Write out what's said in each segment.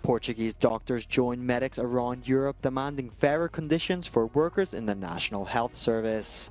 Portuguese doctors join medics around Europe demanding fairer conditions for workers in the National Health Service.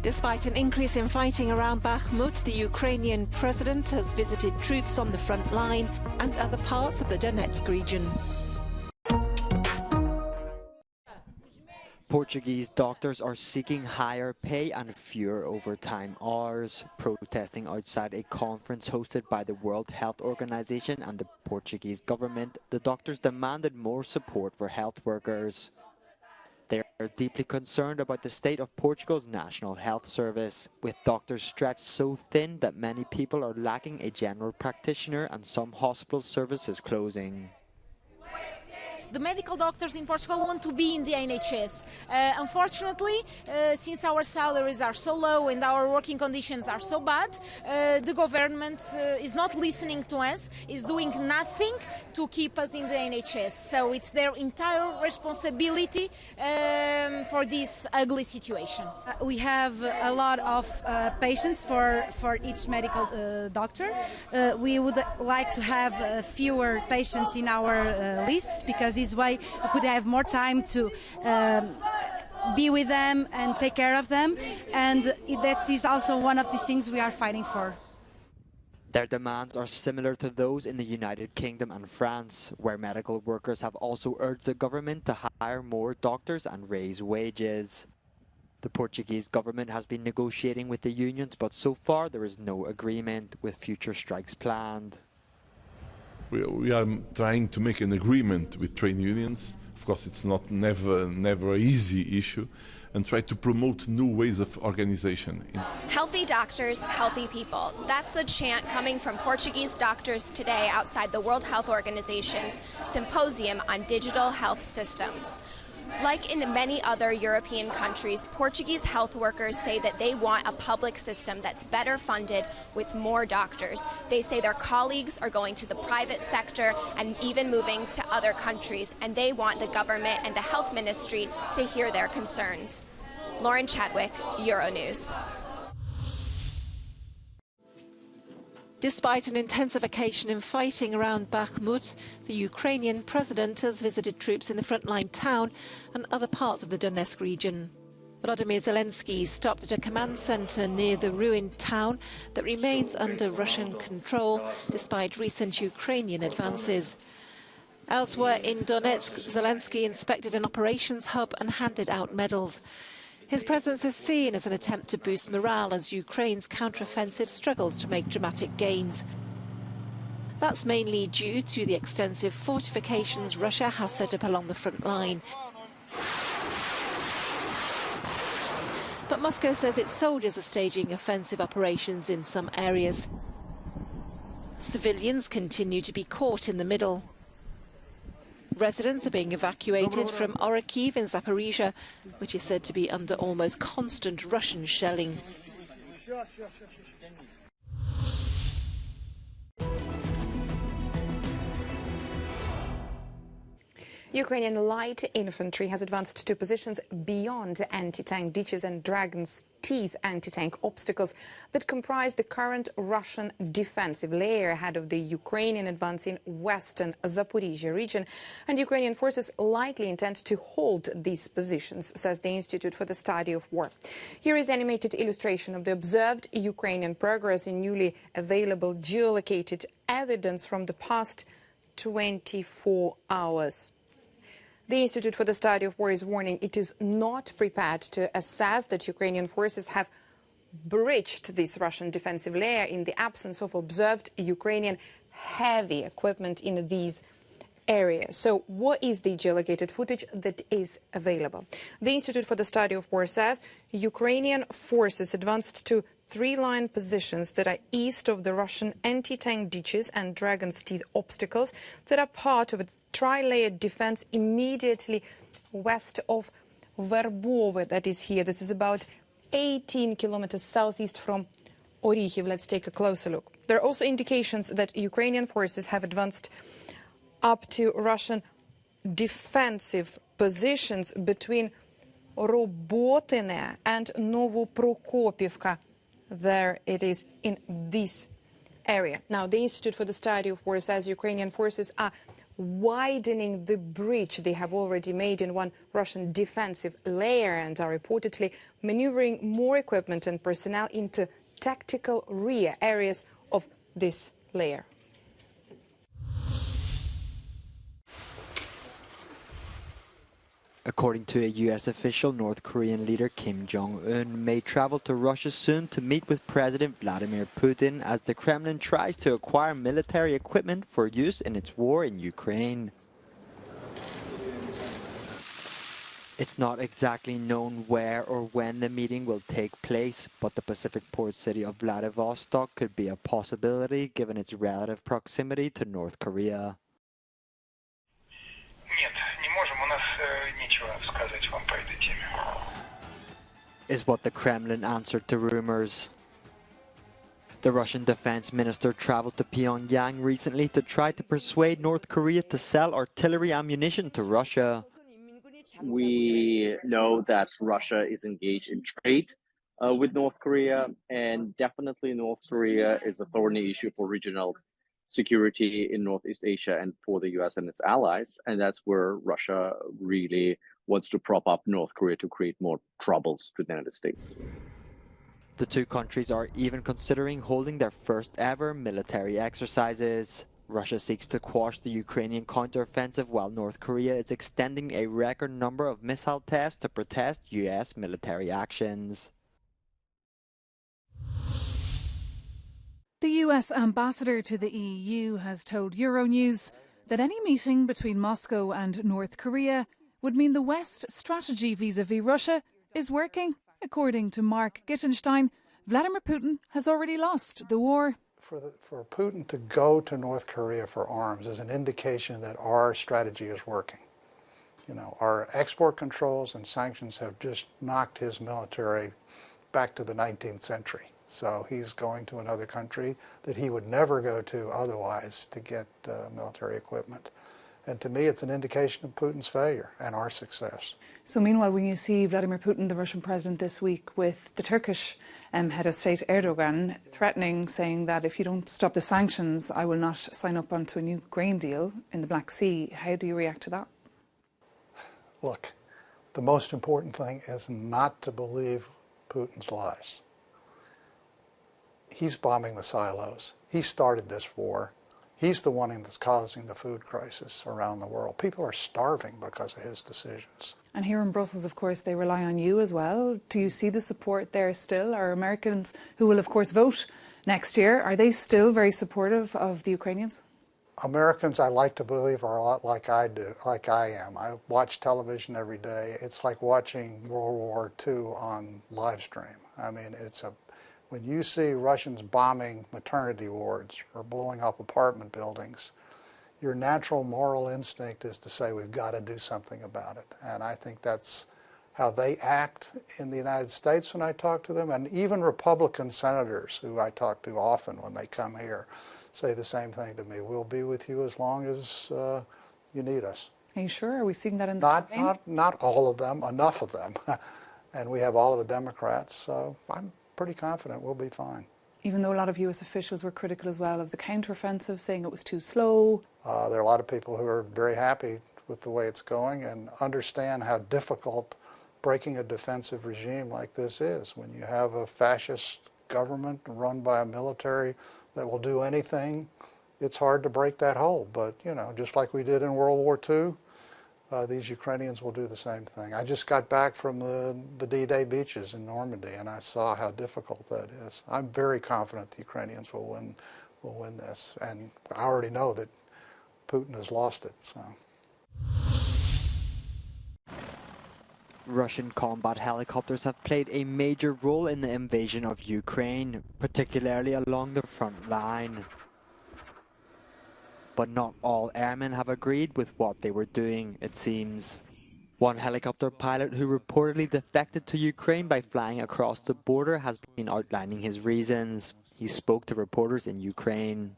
Despite an increase in fighting around Bakhmut, the Ukrainian president has visited troops on the front line and other parts of the Donetsk region. Portuguese doctors are seeking higher pay and fewer overtime hours. Protesting outside a conference hosted by the World Health Organization and the Portuguese government, the doctors demanded more support for health workers. They are deeply concerned about the state of Portugal's National Health Service, with doctors stretched so thin that many people are lacking a general practitioner and some hospital services closing. The medical doctors in Portugal want to be in the NHS. Unfortunately, since our salaries are so low and our working conditions are so bad, the government is not listening to us, is doing nothing to keep us in the NHS. So it's their entire responsibility for this ugly situation. We have a lot of patients for each medical doctor. We would like to have fewer patients in our lists, because this way we could have more time to be with them and take care of them, and that is also one of the things we are fighting for. Their demands are similar to those in the United Kingdom and France, where medical workers have also urged the government to hire more doctors and raise wages. The Portuguese government has been negotiating with the unions, but so far there is no agreement, with future strikes planned. We are trying to make an agreement with trade unions. Of course, it's never an easy issue, and try to promote new ways of organization. Healthy doctors, healthy people. That's the chant coming from Portuguese doctors today outside the World Health Organization's Symposium on Digital Health Systems. Like in many other European countries, Portuguese health workers say that they want a public system that's better funded with more doctors. They say their colleagues are going to the private sector and even moving to other countries, and they want the government and the health ministry to hear their concerns. Lauren Chadwick, Euronews. Despite an intensification in fighting around Bakhmut, the Ukrainian president has visited troops in the frontline town and other parts of the Donetsk region. Volodymyr Zelensky stopped at a command centre near the ruined town that remains under Russian control despite recent Ukrainian advances. Elsewhere in Donetsk, Zelensky inspected an operations hub and handed out medals. His presence is seen as an attempt to boost morale as Ukraine's counteroffensive struggles to make dramatic gains. That's mainly due to the extensive fortifications Russia has set up along the front line. But Moscow says its soldiers are staging offensive operations in some areas. Civilians continue to be caught in the middle. Residents are being evacuated from Moroccans in Zaporizhia, which is said to be under almost constant Russian shelling. Ukrainian light infantry has advanced to positions beyond anti-tank ditches and Dragon's Teeth anti-tank obstacles that comprise the current Russian defensive layer ahead of the Ukrainian advance in western Zaporizhia region. And Ukrainian forces likely intend to hold these positions, says the Institute for the Study of War. Here is an animated illustration of the observed Ukrainian progress in newly available geolocated evidence from the past 24 hours. The Institute for the Study of War is warning it is not prepared to assess that Ukrainian forces have breached this Russian defensive layer in the absence of observed Ukrainian heavy equipment in these areas. So what is the geolocated footage that is available? The Institute for the Study of War says Ukrainian forces advanced to three-line positions that are east of the Russian anti-tank ditches and Dragon's Teeth obstacles that are part of a tri-layered defense immediately west of Verbove, that is here. This is about 18 kilometers southeast from Orikhiv. Let's take a closer look. There are also indications that Ukrainian forces have advanced up to Russian defensive positions between Robotine and Novoprokopivka. There it is in this area. Now, the Institute for the Study of War says Ukrainian forces are widening the breach they have already made in one Russian defensive layer and are reportedly maneuvering more equipment and personnel into tactical rear areas of this layer. According to a U.S. official, North Korean leader Kim Jong-un may travel to Russia soon to meet with President Vladimir Putin as the Kremlin tries to acquire military equipment for use in its war in Ukraine. It's not exactly known where or when the meeting will take place, but the Pacific port city of Vladivostok could be a possibility given its relative proximity to North Korea. Is what the Kremlin answered to rumors. The Russian defense minister traveled to Pyongyang recently to try to persuade North Korea to sell artillery ammunition to Russia. We know that Russia is engaged in trade with North Korea, and definitely North Korea is a thorny issue for regional security in Northeast Asia and for the US and its allies. And that's where Russia really wants to prop up North Korea to create more troubles to the United States. The two countries are even considering holding their first ever military exercises. Russia seeks to quash the Ukrainian counteroffensive while North Korea is extending a record number of missile tests to protest US military actions. The US ambassador to the EU has told Euronews that any meeting between Moscow and North Korea would mean the West's strategy vis-à-vis Russia is working. According to Mark Gittenstein, Vladimir Putin has already lost the war. For Putin to go to North Korea for arms is an indication that our strategy is working. You know, our export controls and sanctions have just knocked his military back to the 19th century. So he's going to another country that he would never go to otherwise to get military equipment. And to me, it's an indication of Putin's failure and our success. So meanwhile, when you see Vladimir Putin, the Russian president, this week with the Turkish head of state Erdogan threatening, saying that if you don't stop the sanctions, I will not sign up onto a new grain deal in the Black Sea, how do you react to that? Look, the most important thing is not to believe Putin's lies. He's bombing the silos. He started this war. He's the one that's causing the food crisis around the world. People are starving because of his decisions. And here in Brussels, of course, they rely on you as well. Do you see the support there still? Are Americans, who will, of course, vote next year, are they still very supportive of the Ukrainians? Americans, I like to believe, are a lot like I am. I watch television every day. It's like watching World War II on live stream. I mean, when you see Russians bombing maternity wards or blowing up apartment buildings, your natural moral instinct is to say we've got to do something about it. And I think that's how they act in the United States when I talk to them. And even Republican senators who I talk to often when they come here say the same thing to me. We'll be with you as long as you need us. Are you sure? Are we seeing that in the campaign? Not all of them, enough of them. And we have all of the Democrats, so I'm pretty confident we'll be fine. Even though a lot of US officials were critical as well of the counteroffensive, saying it was too slow. There are a lot of people who are very happy with the way it's going and understand how difficult breaking a defensive regime like this is. When you have a fascist government run by a military that will do anything, it's hard to break that hold. But, you know, just like we did in World War II, these Ukrainians will do the same thing. I just got back from the D-Day beaches in Normandy, and I saw how difficult that is. I'm very confident the Ukrainians will win this, and I already know that Putin has lost it. So. Russian combat helicopters have played a major role in the invasion of Ukraine, particularly along the front line. But not all airmen have agreed with what they were doing, it seems. One helicopter pilot who reportedly defected to Ukraine by flying across the border has been outlining his reasons. He spoke to reporters in Ukraine.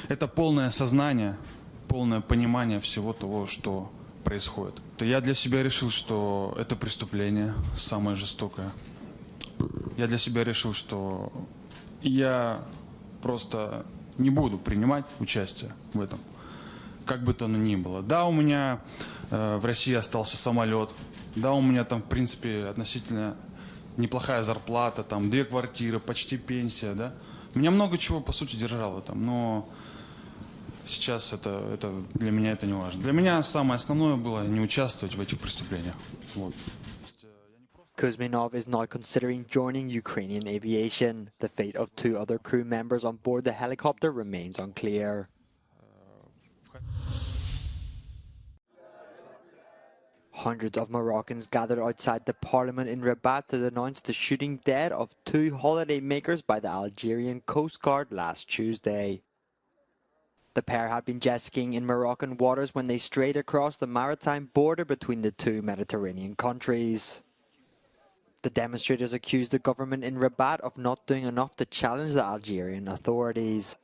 Это полное осознание, полное понимание всего того, что происходит. Я для себя решил, что это преступление самое жестокое. Я для себя решил, что я просто не буду принимать участие в этом. Как бы то ни было. Да, у меня в России остался самолет. Да, у меня там, в принципе, относительно неплохая зарплата, там 2 квартиры, почти пенсия, да. Меня много чего, по сути, держало там, но сейчас это для меня это не важно. Для меня самое основное было не участвовать в этих преступлениях. Вот. Kuzminov is now considering joining Ukrainian aviation. The fate of 2 other crew members on board the helicopter remains unclear. Hundreds of Moroccans gathered outside the parliament in Rabat to denounce the shooting dead of 2 holidaymakers by the Algerian Coast Guard last Tuesday. The pair had been jet skiing in Moroccan waters when they strayed across the maritime border between the 2 Mediterranean countries. The demonstrators accused the government in Rabat of not doing enough to challenge the Algerian authorities.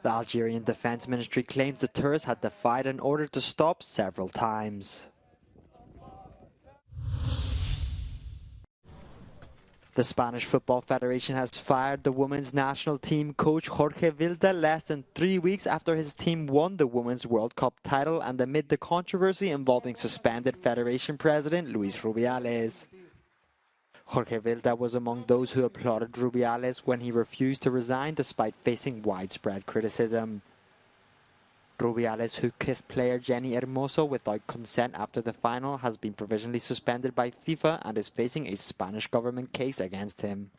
The Algerian Defense Ministry claims the tourists had defied an order to stop several times. The Spanish Football Federation has fired the women's national team coach Jorge Vilda less than 3 weeks after his team won the Women's World Cup title and amid the controversy involving suspended Federation President Luis Rubiales. Jorge Vilda was among those who applauded Rubiales when he refused to resign despite facing widespread criticism. Rubiales, who kissed player Jenny Hermoso without consent after the final, has been provisionally suspended by FIFA and is facing a Spanish government case against him.